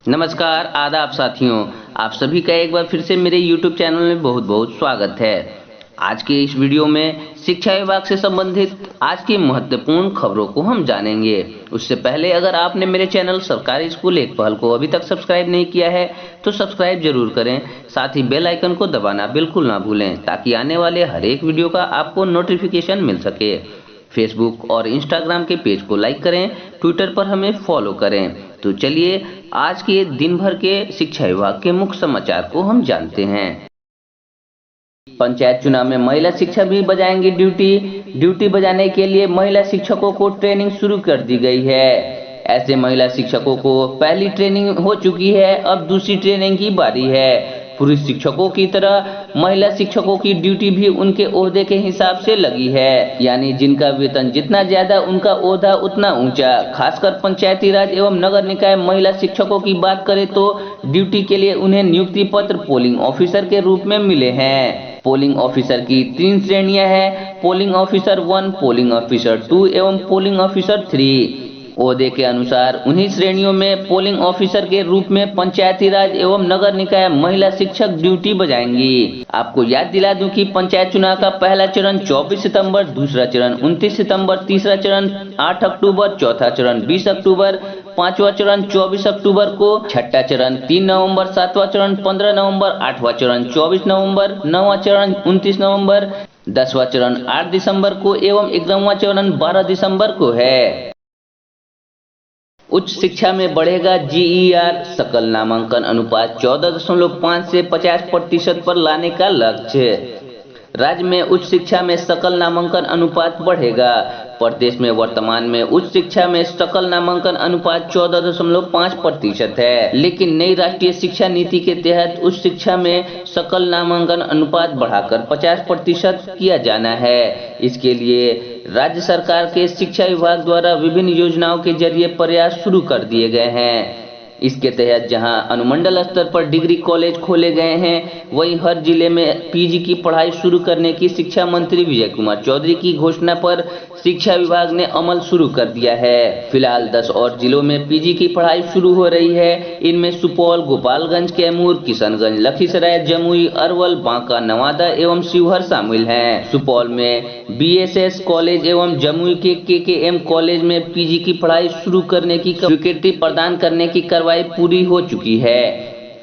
नमस्कार, आदाब साथियों। आप सभी का एक बार फिर से मेरे YouTube चैनल में बहुत बहुत स्वागत है। आज के इस वीडियो में शिक्षा विभाग से संबंधित आज की महत्वपूर्ण खबरों को हम जानेंगे। उससे पहले अगर आपने मेरे चैनल सरकारी स्कूल एक पहल को अभी तक सब्सक्राइब नहीं किया है तो सब्सक्राइब जरूर करें। साथ ही बेल आइकन को दबाना बिल्कुल ना भूलें ताकि आने वाले हर एक वीडियो का आपको नोटिफिकेशन मिल सके। फेसबुक और इंस्टाग्राम के पेज को लाइक करें, ट्विटर पर हमें फॉलो करें। तो चलिए आज के दिन भर के शिक्षा विभाग के मुख्य समाचार को हम जानते हैं। पंचायत चुनाव में महिला शिक्षक भी बजाएंगी ड्यूटी बजाने के लिए महिला शिक्षकों को ट्रेनिंग शुरू कर दी गई है। ऐसे महिला शिक्षकों को पहली ट्रेनिंग हो चुकी है, अब दूसरी ट्रेनिंग की बारी है। पुरुष शिक्षकों की तरह महिला शिक्षकों की ड्यूटी भी उनके ओहदे के हिसाब से लगी है, यानी जिनका वेतन जितना ज्यादा उनका ओहदा उतना ऊंचा। खासकर पंचायती राज एवं नगर निकाय महिला शिक्षकों की बात करें तो ड्यूटी के लिए उन्हें नियुक्ति पत्र पोलिंग ऑफिसर के रूप में मिले हैं। पोलिंग ऑफिसर की 3 श्रेणियां हैं: पोलिंग ऑफिसर 1, पोलिंग ऑफिसर 2 एवं पोलिंग ऑफिसर 3। ओहदे के अनुसार उन्हीं श्रेणियों में पोलिंग ऑफिसर के रूप में पंचायती राज एवं नगर निकाय महिला शिक्षक ड्यूटी बजाएंगी। आपको याद दिला दूं कि पंचायत चुनाव का पहला चरण 24 सितंबर, दूसरा चरण 29 सितंबर, तीसरा चरण 8 अक्टूबर, चौथा चरण 20 अक्टूबर, पांचवा चरण 24 अक्टूबर को, छठा चरण 3 नवंबर, सातवां चरण 15 नवंबर, आठवां चरण 24 नवंबर, नौवां चरण 29 नवंबर, 10वां चरण 8 दिसंबर को एवं 11वां चरण 12 दिसंबर को है। उच्च शिक्षा में बढ़ेगा जीईआर, सकल नामांकन अनुपात 14.5 से 50% पर लाने का लक्ष्य। राज्य में उच्च शिक्षा में सकल नामांकन अनुपात बढ़ेगा। प्रदेश में वर्तमान में उच्च शिक्षा में सकल नामांकन अनुपात 14.5% है, लेकिन नई राष्ट्रीय शिक्षा नीति के तहत उच्च शिक्षा में सकल नामांकन अनुपात बढ़ाकर 50% किया जाना है। इसके लिए राज्य सरकार के शिक्षा विभाग द्वारा विभिन्न योजनाओं के जरिए प्रयास शुरू कर दिए गए हैं। इसके तहत जहां अनुमंडल स्तर पर डिग्री कॉलेज खोले गए हैं, वहीं हर जिले में पीजी की पढ़ाई शुरू करने की शिक्षा मंत्री विजय कुमार चौधरी की घोषणा पर शिक्षा विभाग ने अमल शुरू कर दिया है। फिलहाल 10 और जिलों में पीजी की पढ़ाई शुरू हो रही है। इनमें सुपौल, गोपालगंज, कैमूर, किशनगंज, लखीसराय, जमुई, अरवल, बांका, नवादा एवं शिवहर शामिल हैं। सुपौल में बीएसएस कॉलेज एवं जमुई के केकेएम कॉलेज में पीजी की पढ़ाई शुरू करने की स्वीकृति प्रदान करने की कार्रवाई पूरी हो चुकी है।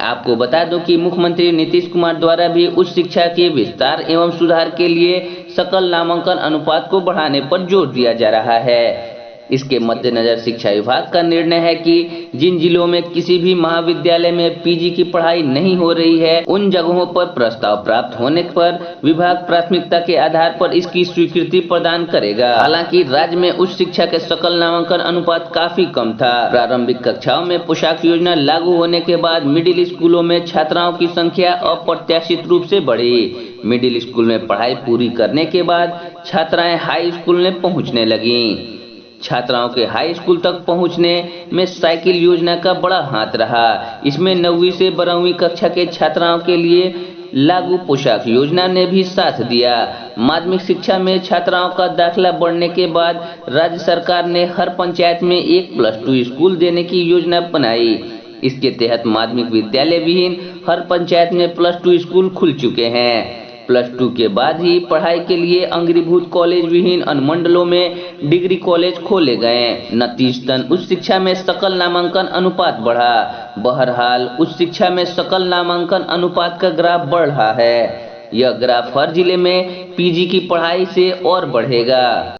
आपको बता दूं कि मुख्यमंत्री नीतीश कुमार द्वारा भी उच्च शिक्षा के विस्तार एवं सुधार के लिए सकल नामांकन अनुपात को बढ़ाने पर जोर दिया जा रहा है। इसके मद्देनजर शिक्षा विभाग का निर्णय है कि जिन जिलों में किसी भी महाविद्यालय में पीजी की पढ़ाई नहीं हो रही है, उन जगहों पर प्रस्ताव प्राप्त होने पर विभाग प्राथमिकता के आधार पर इसकी स्वीकृति प्रदान करेगा। हालांकि राज्य में उच्च शिक्षा के सकल नामांकन अनुपात काफी कम था। प्रारंभिक कक्षाओं में पोशाक योजना लागू होने के बाद मिडिल स्कूलों में छात्राओं की संख्या अप्रत्याशित रूप से बढ़ी। मिडिल स्कूल में पढ़ाई पूरी करने के बाद छात्राएं हाई स्कूल में पहुंचने लगीं। छात्राओं के हाई स्कूल तक पहुंचने में साइकिल योजना का बड़ा हाथ रहा। इसमें 9वीं से 12वीं कक्षा के छात्राओं के लिए लागू पोशाक योजना ने भी साथ दिया। माध्यमिक शिक्षा में छात्राओं का दाखिला बढ़ने के बाद राज्य सरकार ने हर पंचायत में एक +2 स्कूल देने की योजना बनाई। इसके तहत माध्यमिक विद्यालय विहीन हर पंचायत में +2 स्कूल खुल चुके हैं। +2 के बाद ही पढ़ाई के लिए अंगीभूत कॉलेज विहीन अनुमंडलों में डिग्री कॉलेज खोले गए। नतीजतन उच्च शिक्षा में सकल नामांकन अनुपात बढ़ा। बहरहाल उच्च शिक्षा में सकल नामांकन अनुपात का ग्राफ बढ़ रहा है। यह ग्राफ हर जिले में पीजी की पढ़ाई से और बढ़ेगा।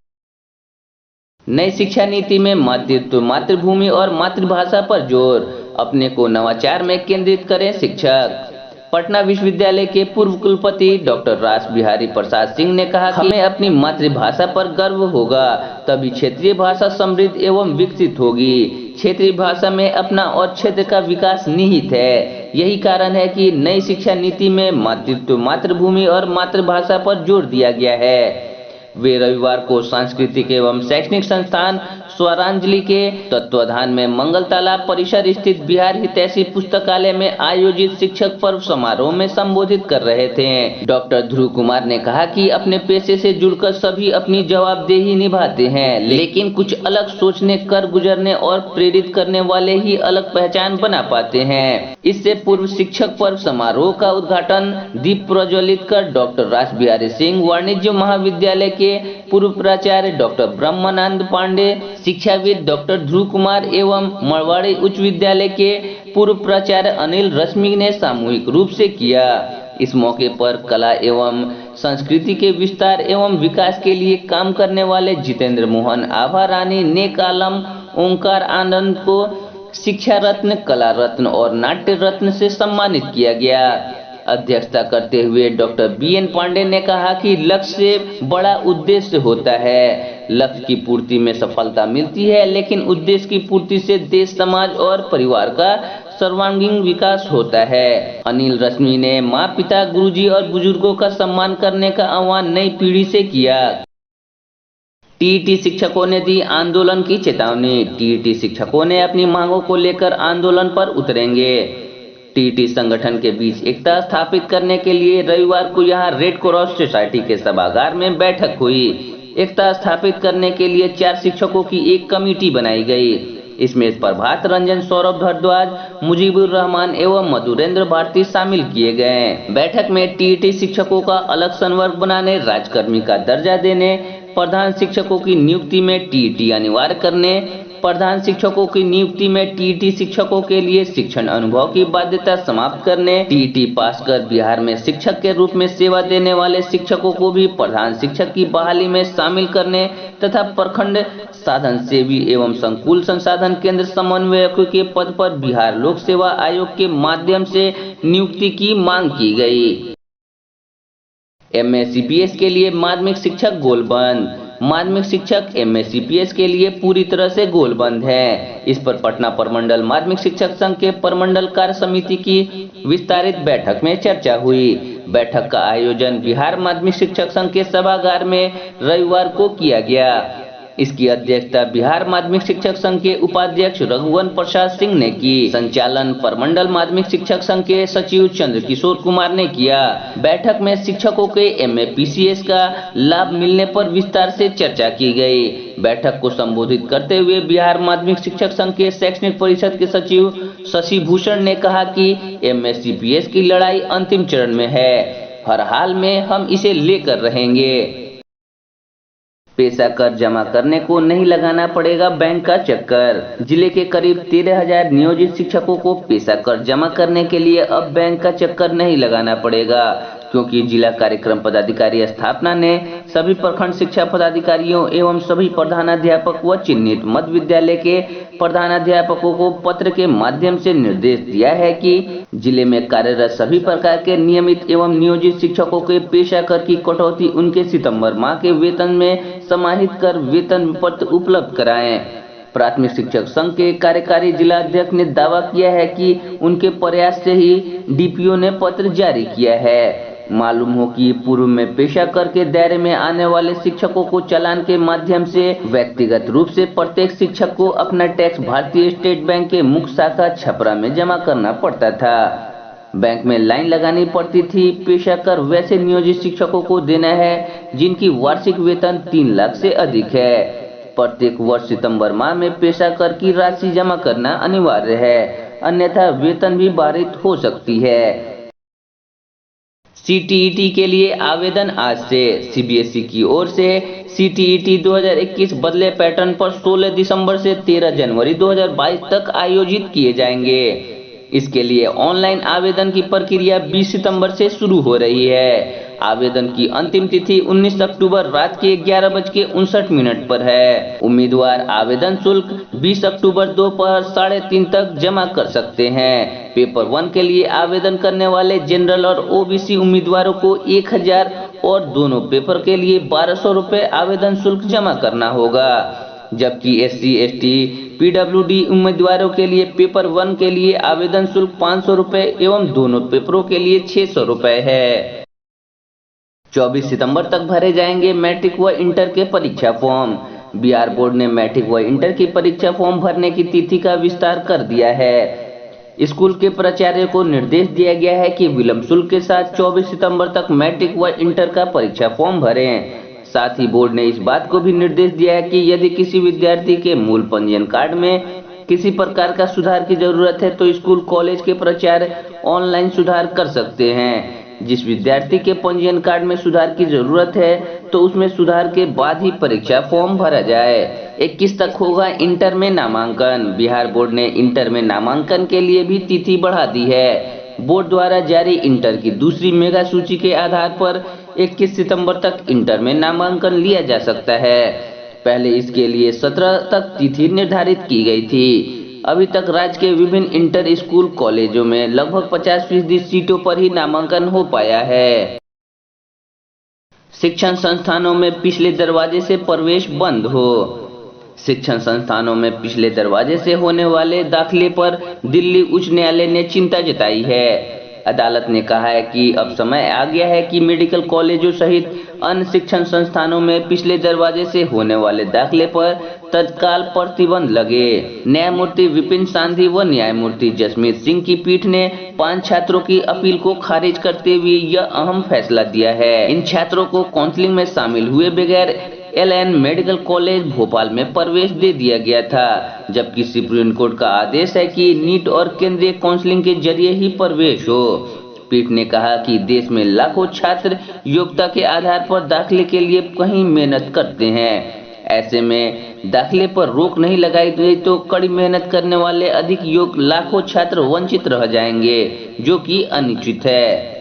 नई शिक्षा नीति में मातृत्व, मातृभूमि और मातृभाषा पर जोर। अपने को नवाचार में केंद्रित करें शिक्षक। पटना विश्वविद्यालय के पूर्व कुलपति डॉक्टर रास बिहारी प्रसाद सिंह ने कहा कि हमें अपनी मातृभाषा पर गर्व होगा, तभी क्षेत्रीय भाषा समृद्ध एवं विकसित होगी। क्षेत्रीय भाषा में अपना और क्षेत्र का विकास निहित है। यही कारण है कि नई शिक्षा नीति में मातृत्व, मातृभूमि और मातृभाषा पर जोर दिया गया है। वे रविवार को सांस्कृतिक एवं शैक्षणिक संस्थान स्वरांजलि के तत्वाधान में मंगल तालाब परिसर स्थित बिहार हितैषी पुस्तकालय में आयोजित शिक्षक पर्व समारोह में संबोधित कर रहे थे। डॉक्टर ध्रुव कुमार ने कहा कि अपने पेशे से जुड़कर सभी अपनी जवाबदेही निभाते हैं, लेकिन कुछ अलग सोचने, कर गुजरने और प्रेरित करने वाले ही अलग पहचान बना पाते हैं। इससे पूर्व शिक्षक पर्व समारोह का उद्घाटन दीप प्रज्वलित कर डॉक्टर रासबिहारी सिंह वाणिज्य महाविद्यालय के पूर्व प्राचार्य डॉक्टर ब्रह्मानंद पांडे, शिक्षाविद डॉक्टर ध्रुव कुमार एवं मरवाड़ी उच्च विद्यालय के पूर्व प्राचार्य अनिल रश्मि ने सामूहिक रूप से किया। इस मौके पर कला एवं संस्कृति के विस्तार एवं विकास के लिए काम करने वाले जितेंद्र मोहन, आभा रानी, नेक आलम, ओंकार आनंद को शिक्षा रत्न, कला रत्न और नाट्य रत्न से सम्मानित किया गया। अध्यक्षता करते हुए डॉक्टर BN पांडे ने कहा कि लक्ष्य से बड़ा उद्देश्य होता है। लक्ष्य की पूर्ति में सफलता मिलती है, लेकिन उद्देश्य की पूर्ति से देश, समाज और परिवार का सर्वांगीण विकास होता है। अनिल रश्मि ने माँ, पिता, गुरुजी और बुजुर्गों का सम्मान करने का आह्वान नई पीढ़ी से किया। टीईटी शिक्षकों ने दी आंदोलन की चेतावनी। टीईटी शिक्षकों ने अपनी मांगों को लेकर आंदोलन पर उतरेंगे। टीईटी संगठन के बीच एकता स्थापित करने के लिए रविवार को यहां रेड क्रॉस सोसाइटी के सभागार में बैठक हुई। एकता स्थापित करने के लिए 4 शिक्षकों की एक कमेटी बनाई गई। इसमें प्रभात रंजन, सौरभ भारद्वाज, मुजीबुर रहमान एवं मधुरेंद्र भारती शामिल किए गए। बैठक में टीईटी शिक्षकों का अलग संवर्ग बनाने, राज्यकर्मी का दर्जा देने, प्रधान शिक्षकों की नियुक्ति में टीईटी अनिवार्य करने, प्रधान शिक्षकों की नियुक्ति में टीईटी शिक्षकों के लिए शिक्षण अनुभव की बाध्यता समाप्त करने, टीईटी पास कर बिहार में शिक्षक के रूप में सेवा देने वाले शिक्षकों को भी प्रधान शिक्षक की बहाली में शामिल करने तथा प्रखंड साधन सेवी एवं संकुल संसाधन केंद्र समन्वयक के पद पर बिहार लोक सेवा आयोग के माध्यम से नियुक्ति की मांग की गई। MACPS के लिए माध्यमिक शिक्षक गोलबंद। माध्यमिक शिक्षक MACPS के लिए पूरी तरह से गोलबंद है। इस पर पटना प्रमंडल माध्यमिक शिक्षक संघ के प्रमंडल कार्य समिति की विस्तारित बैठक में चर्चा हुई। बैठक का आयोजन बिहार माध्यमिक शिक्षक संघ के सभागार में रविवार को किया गया। इसकी अध्यक्षता बिहार माध्यमिक शिक्षक संघ के उपाध्यक्ष रघुवन प्रसाद सिंह ने की। संचालन प्रमंडल माध्यमिक शिक्षक संघ के सचिव चंद्रकिशोर कुमार ने किया। बैठक में शिक्षकों के MAPCS का लाभ मिलने पर विस्तार से चर्चा की गई। बैठक को संबोधित करते हुए बिहार माध्यमिक शिक्षक संघ के शैक्षणिक परिषद के सचिव शशि भूषण ने कहा कि MACPS की लड़ाई अंतिम चरण में है। हर हाल में हम इसे लेकर रहेंगे। पेशा कर जमा करने को नहीं लगाना पड़ेगा बैंक का चक्कर। जिले के करीब 13,000 नियोजित शिक्षकों को पेशा कर जमा करने के लिए अब बैंक का चक्कर नहीं लगाना पड़ेगा, क्योंकि जिला कार्यक्रम पदाधिकारी स्थापना ने सभी प्रखंड शिक्षा पदाधिकारियों एवं सभी प्रधानाध्यापक व चिन्हित मध्य विद्यालय के प्रधानाध्यापकों को पत्र के माध्यम से निर्देश दिया है कि जिले में कार्यरत सभी प्रकार के नियमित एवं नियोजित शिक्षकों के पेशा कर की कटौती उनके सितंबर माह के वेतन में समाहित कर वेतन पत्र उपलब्ध कराएं। प्राथमिक शिक्षक संघ के कार्यकारी जिला अध्यक्ष ने दावा किया है कि उनके प्रयास से ही DPO ने पत्र जारी किया है। मालूम हो कि पूर्व में पेशा कर के दायरे में आने वाले शिक्षकों को चालान के माध्यम से व्यक्तिगत रूप से प्रत्येक शिक्षक को अपना टैक्स भारतीय स्टेट बैंक के मुख्य शाखा छपरा में जमा करना पड़ता था। बैंक में लाइन लगानी पड़ती थी। पेशा कर वैसे नियोजित शिक्षकों को देना है जिनकी वार्षिक वेतन 3 लाख से अधिक है। प्रत्येक वर्ष सितंबर माह में पेशा कर की राशि जमा करना अनिवार्य है, अन्यथा वेतन भी बाधित हो सकती है। CTET के लिए आवेदन आज से। CBSE की ओर से CTET 2021 बदले पैटर्न पर 16 दिसंबर से 13 जनवरी 2022 तक आयोजित किए जाएंगे। इसके लिए ऑनलाइन आवेदन की प्रक्रिया 20 सितंबर से शुरू हो रही है। आवेदन की अंतिम तिथि 19 अक्टूबर रात के 11:59 पर है। उम्मीदवार आवेदन शुल्क 20 अक्टूबर दोपहर 3:30 तक जमा कर सकते हैं। पेपर 1 के लिए आवेदन करने वाले जनरल और OBC उम्मीदवारों को 1000 और दोनों पेपर के लिए 1200 रुपए आवेदन शुल्क जमा करना होगा, जबकि SC, ST, PWD उम्मीदवारों के लिए पेपर 1 के लिए आवेदन शुल्क 500 रुपए एवं दोनों पेपरों के लिए 600 रुपए है। 24 सितंबर तक भरे जाएंगे मैट्रिक व इंटर के परीक्षा फॉर्म। बिहार बोर्ड ने मैट्रिक व इंटर की परीक्षा फॉर्म भरने की तिथि का विस्तार कर दिया है। स्कूल के प्राचार्य को निर्देश दिया गया है कि विलंब शुल्क के साथ 24 सितंबर तक मैट्रिक व इंटर का परीक्षा फॉर्म भरें। साथ ही बोर्ड ने इस बात को भी निर्देश दिया है कि यदि किसी विद्यार्थी के मूल पंजीयन कार्ड में किसी प्रकार का सुधार की जरूरत है तो स्कूल कॉलेज के प्राचार्य ऑनलाइन सुधार कर सकते हैं। जिस विद्यार्थी के पंजीयन कार्ड में सुधार की जरूरत है तो उसमें सुधार के बाद ही परीक्षा फॉर्म भरा जाए। 21 तक होगा इंटर में नामांकन। बिहार बोर्ड ने इंटर में नामांकन के लिए भी तिथि बढ़ा दी है। बोर्ड द्वारा जारी इंटर की दूसरी मेगा सूची के आधार पर 21 सितंबर तक इंटर में नामांकन लिया जा सकता है। पहले इसके लिए 17 तक तिथि निर्धारित की गई थी। अभी तक राज्य के विभिन्न इंटर स्कूल कॉलेजों में लगभग 50% सीटों पर ही नामांकन हो पाया है। शिक्षण संस्थानों में पिछले दरवाजे से प्रवेश बंद हो। शिक्षण संस्थानों में पिछले दरवाजे से होने वाले दाखिले पर दिल्ली उच्च न्यायालय ने चिंता जताई है। अदालत ने कहा है कि अब समय आ गया है कि मेडिकल कॉलेजों सहित अन्य शिक्षण संस्थानों में पिछले दरवाजे से होने वाले दाखिले पर तत्काल प्रतिबंध लगे। न्यायमूर्ति विपिन सांधी व न्यायमूर्ति जसमीत सिंह की पीठ ने 5 छात्रों की अपील को खारिज करते हुए यह अहम फैसला दिया है। इन छात्रों को काउंसलिंग में शामिल हुए बगैर LN मेडिकल कॉलेज भोपाल में प्रवेश दे दिया गया था, जबकि सुप्रीम कोर्ट का आदेश है कि नीट और केंद्रीय काउंसलिंग के जरिए ही प्रवेश हो। पीठ ने कहा कि देश में लाखों छात्र योग्यता के आधार पर दाखिले के लिए कहीं मेहनत करते हैं। ऐसे में दाखिले पर रोक नहीं लगाई गई तो कड़ी मेहनत करने वाले अधिक योग्य लाखों छात्र वंचित रह जाएंगे, जो कि अनुचित है।